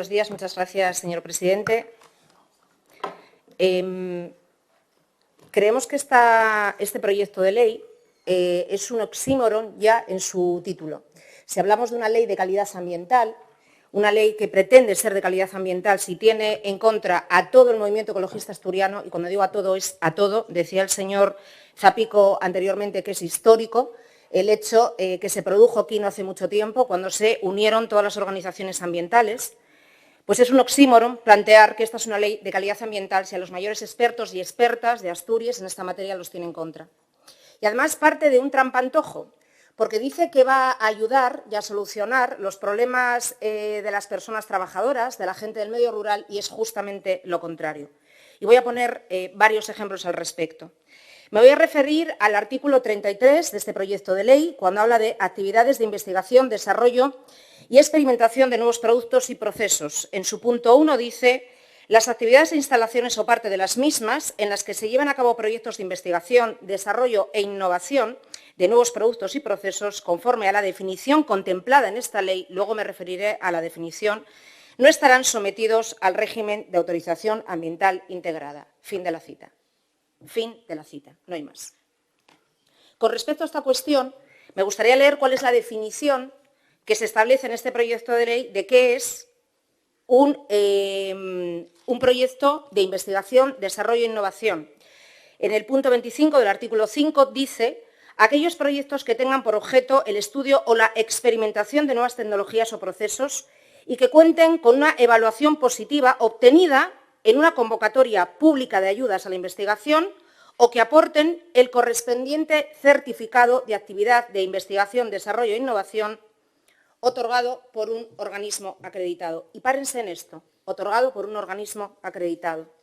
buenos días. Muchas gracias, señor presidente. Creemos que este proyecto de ley es un oxímoron ya en su título. Si hablamos de una ley de calidad ambiental, una ley que pretende ser de calidad ambiental, si tiene en contra a todo el movimiento ecologista asturiano, y cuando digo a todo es a todo, decía el señor Zapico anteriormente que es histórico el hecho que se produjo aquí no hace mucho tiempo, cuando se unieron todas las organizaciones ambientales, pues es un oxímoron plantear que esta es una ley de calidad ambiental si a los mayores expertos y expertas de Asturias en esta materia los tiene en contra. Y además parte de un trampantojo, porque dice que va a ayudar y a solucionar los problemas de las personas trabajadoras, de la gente del medio rural, y es justamente lo contrario. Y voy a poner varios ejemplos al respecto. Me voy a referir al artículo 33 de este proyecto de ley, cuando habla de actividades de investigación, desarrollo y experimentación de nuevos productos y procesos. En su punto 1 dice: las actividades e instalaciones o parte de las mismas en las que se llevan a cabo proyectos de investigación, desarrollo e innovación de nuevos productos y procesos, conforme a la definición contemplada en esta ley, luego me referiré a la definición, no estarán sometidos al régimen de autorización ambiental integrada. Fin de la cita. Fin de la cita, no hay más. Con respecto a esta cuestión, me gustaría leer cuál es la definición que se establece en este proyecto de ley de qué es un proyecto de investigación, desarrollo e innovación. En el punto 25 del artículo 5 dice: aquellos proyectos que tengan por objeto el estudio o la experimentación de nuevas tecnologías o procesos y que cuenten con una evaluación positiva obtenida en una convocatoria pública de ayudas a la investigación o que aporten el correspondiente certificado de actividad de investigación, desarrollo e innovación otorgado por un organismo acreditado. Y párense en esto, otorgado por un organismo acreditado.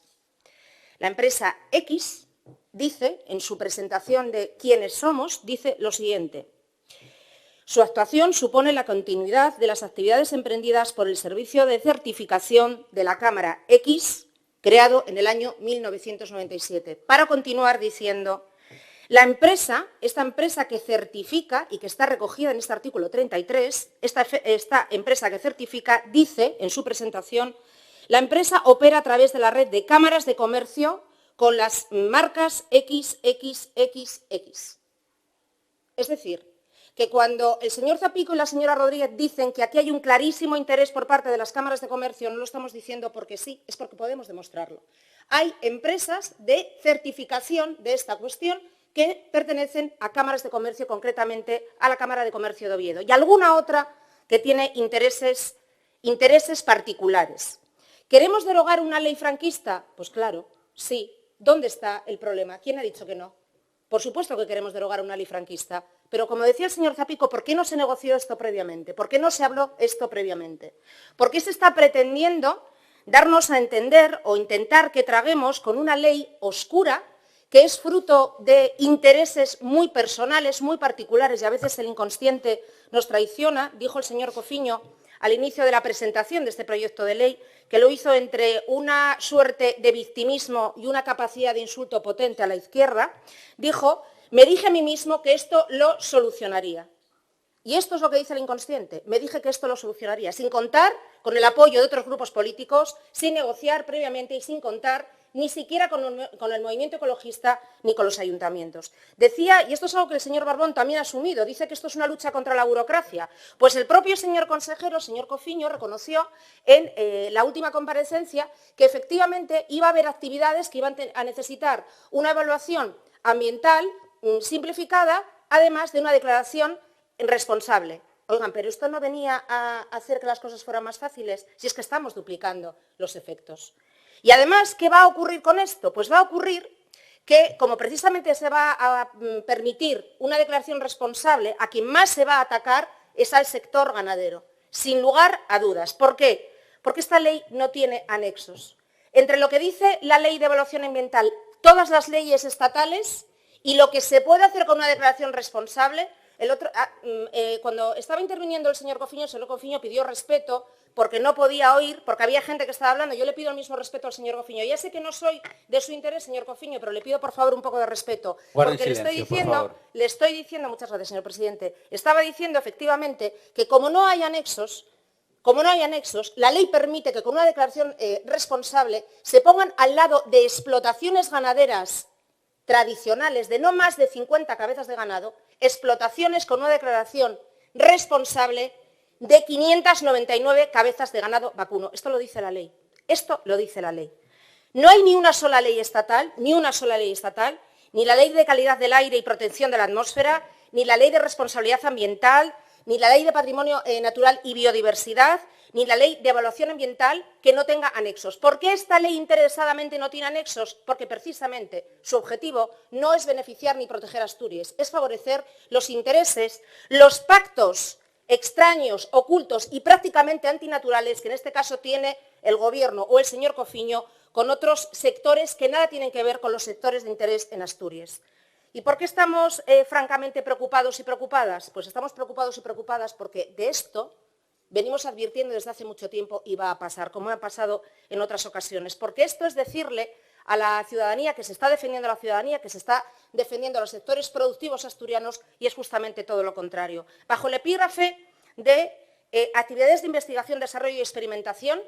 La empresa X dice, en su presentación de quiénes somos, dice lo siguiente: su actuación supone la continuidad de las actividades emprendidas por el Servicio de Certificación de la Cámara X, creado en el año 1997, para continuar diciendo: esta empresa que certifica y que está recogida en este artículo 33, esta empresa que certifica dice en su presentación: la empresa opera a través de la red de cámaras de comercio con las marcas XXXX. Es decir, que cuando el señor Zapico y la señora Rodríguez dicen que aquí hay un clarísimo interés por parte de las cámaras de comercio, no lo estamos diciendo porque sí, es porque podemos demostrarlo. Hay empresas de certificación de esta cuestión que pertenecen a cámaras de comercio, concretamente a la Cámara de Comercio de Oviedo, y alguna otra que tiene intereses particulares. ¿Queremos derogar una ley franquista? Pues claro, sí. ¿Dónde está el problema? ¿Quién ha dicho que no? Por supuesto que queremos derogar una ley franquista, pero como decía el señor Zapico, ¿por qué no se negoció esto previamente? ¿Por qué no se habló esto previamente? ¿Por qué se está pretendiendo darnos a entender o intentar que traguemos con una ley oscura que es fruto de intereses muy personales, muy particulares, y a veces el inconsciente nos traiciona? Dijo el señor Cofiño al inicio de la presentación de este proyecto de ley, que lo hizo entre una suerte de victimismo y una capacidad de insulto potente a la izquierda, dijo: me dije a mí mismo que esto lo solucionaría. Y esto es lo que dice el inconsciente: me dije que esto lo solucionaría, sin contar con el apoyo de otros grupos políticos, sin negociar previamente y sin contar ni siquiera con el movimiento ecologista ni con los ayuntamientos. Decía, y esto es algo que el señor Barbón también ha asumido, dice que esto es una lucha contra la burocracia. Pues el propio señor consejero, señor Cofiño, reconoció en la última comparecencia que efectivamente iba a haber actividades que iban a necesitar una evaluación ambiental simplificada, además de una declaración responsable. Oigan, pero esto no venía a hacer que las cosas fueran más fáciles, si es que estamos duplicando los efectos. Y además, ¿qué va a ocurrir con esto? Pues va a ocurrir que, como precisamente se va a permitir una declaración responsable, a quien más se va a atacar es al sector ganadero, sin lugar a dudas. ¿Por qué? Porque esta ley no tiene anexos. Entre lo que dice la Ley de Evaluación Ambiental, todas las leyes estatales, y lo que se puede hacer con una declaración responsable, cuando estaba interviniendo el señor Cofiño pidió respeto porque no podía oír, porque había gente que estaba hablando. Yo le pido el mismo respeto al señor Cofiño. Ya sé que no soy de su interés, señor Cofiño, pero le pido por favor un poco de respeto. Guarde Porque silencio, le estoy diciendo, muchas gracias, señor presidente, estaba diciendo efectivamente que como no hay anexos, como no hay anexos, la ley permite que con una declaración responsable se pongan al lado de explotaciones ganaderas tradicionales de no más de 50 cabezas de ganado, explotaciones con una declaración responsable de 599 cabezas de ganado vacuno. Esto lo dice la ley. Esto lo dice la ley. No hay ni una sola ley estatal, ni la ley de calidad del aire y protección de la atmósfera, ni la ley de responsabilidad ambiental, ni la ley de patrimonio natural y biodiversidad, ni la ley de evaluación ambiental que no tenga anexos. ¿Por qué esta ley interesadamente no tiene anexos? Porque precisamente su objetivo no es beneficiar ni proteger a Asturias, es favorecer los intereses, los pactos extraños, ocultos y prácticamente antinaturales que en este caso tiene el Gobierno o el señor Cofiño con otros sectores que nada tienen que ver con los sectores de interés en Asturias. ¿Y por qué estamos francamente preocupados y preocupadas? Pues estamos preocupados y preocupadas porque de esto venimos advirtiendo desde hace mucho tiempo y va a pasar, como ha pasado en otras ocasiones. Porque esto es decirle a la ciudadanía que se está defendiendo a la ciudadanía, que se está defendiendo a los sectores productivos asturianos y es justamente todo lo contrario. Bajo el epígrafe de actividades de investigación, desarrollo y experimentación,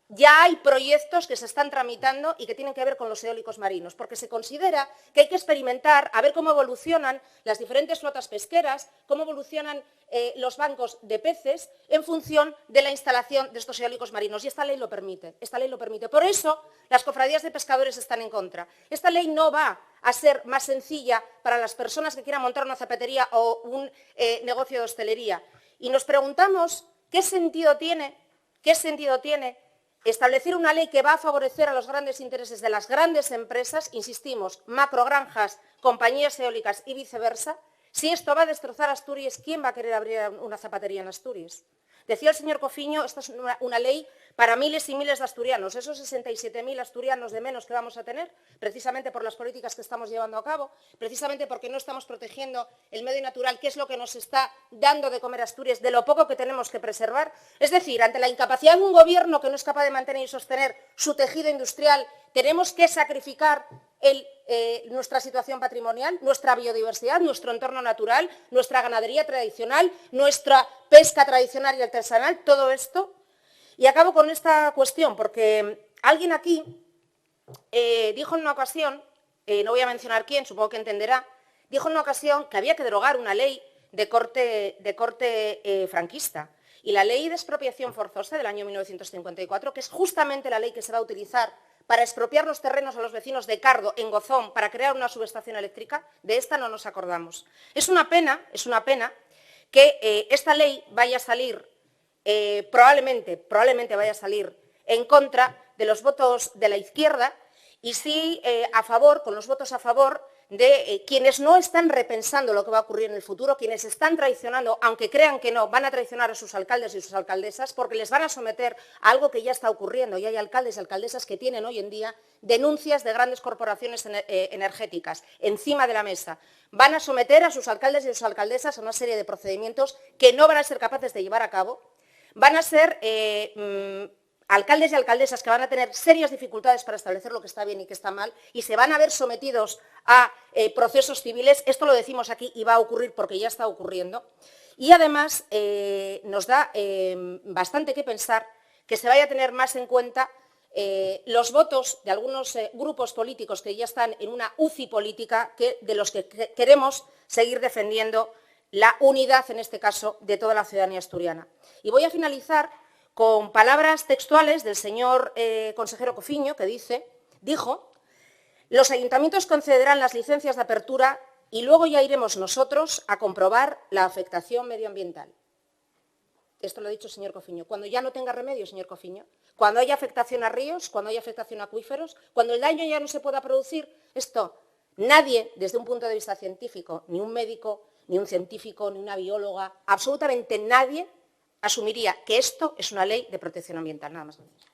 ya hay proyectos que se están tramitando y que tienen que ver con los eólicos marinos, porque se considera que hay que experimentar, a ver cómo evolucionan las diferentes flotas pesqueras, cómo evolucionan los bancos de peces en función de la instalación de estos eólicos marinos. Y esta ley lo permite, Por eso las cofradías de pescadores están en contra. Esta ley no va a ser más sencilla para las personas que quieran montar una zapatería o un negocio de hostelería. Y nos preguntamos qué sentido tiene establecer una ley que va a favorecer a los grandes intereses de las grandes empresas, insistimos, macrogranjas, compañías eólicas y viceversa. Si esto va a destrozar Asturias, ¿quién va a querer abrir una zapatería en Asturias? Decía el señor Cofiño, esta es una ley para miles y miles de asturianos, esos 67.000 asturianos de menos que vamos a tener, precisamente por las políticas que estamos llevando a cabo, precisamente porque no estamos protegiendo el medio natural, que es lo que nos está dando de comer Asturias, de lo poco que tenemos que preservar. Es decir, ante la incapacidad de un gobierno que no es capaz de mantener y sostener su tejido industrial, tenemos que sacrificar nuestra situación patrimonial, nuestra biodiversidad, nuestro entorno natural, nuestra ganadería tradicional, nuestra pesca tradicional y artesanal, todo esto. Y acabo con esta cuestión, porque alguien aquí dijo en una ocasión, no voy a mencionar quién, supongo que entenderá, dijo en una ocasión que había que derogar una ley de corte franquista. Y la ley de expropiación forzosa del año 1954, que es justamente la ley que se va a utilizar para expropiar los terrenos a los vecinos de Cardo, en Gozón, para crear una subestación eléctrica, de esta no nos acordamos. Es una pena que esta ley vaya a salir, probablemente vaya a salir en contra de los votos de la izquierda y sí a favor, con los votos a favor de quienes no están repensando lo que va a ocurrir en el futuro, quienes están traicionando, aunque crean que no, van a traicionar a sus alcaldes y sus alcaldesas porque les van a someter a algo que ya está ocurriendo y hay alcaldes y alcaldesas que tienen hoy en día denuncias de grandes corporaciones energéticas encima de la mesa. Van a someter a sus alcaldes y a sus alcaldesas a una serie de procedimientos que no van a ser capaces de llevar a cabo. Van a ser alcaldes y alcaldesas que van a tener serias dificultades para establecer lo que está bien y que está mal y se van a ver sometidos a procesos civiles. Esto lo decimos aquí y va a ocurrir porque ya está ocurriendo. Y además nos da bastante que pensar que se vaya a tener más en cuenta los votos de algunos grupos políticos que ya están en una UCI política de los que queremos seguir defendiendo la unidad, en este caso, de toda la ciudadanía asturiana. Y voy a finalizar con palabras textuales del señor consejero Cofiño, que dijo: los ayuntamientos concederán las licencias de apertura y luego ya iremos nosotros a comprobar la afectación medioambiental. Esto lo ha dicho el señor Cofiño. Cuando ya no tenga remedio, señor Cofiño, cuando haya afectación a ríos, cuando haya afectación a acuíferos, cuando el daño ya no se pueda producir, esto nadie, desde un punto de vista científico, ni un médico, ni un científico, ni una bióloga, absolutamente nadie asumiría que esto es una ley de protección ambiental. Nada más. Gracias.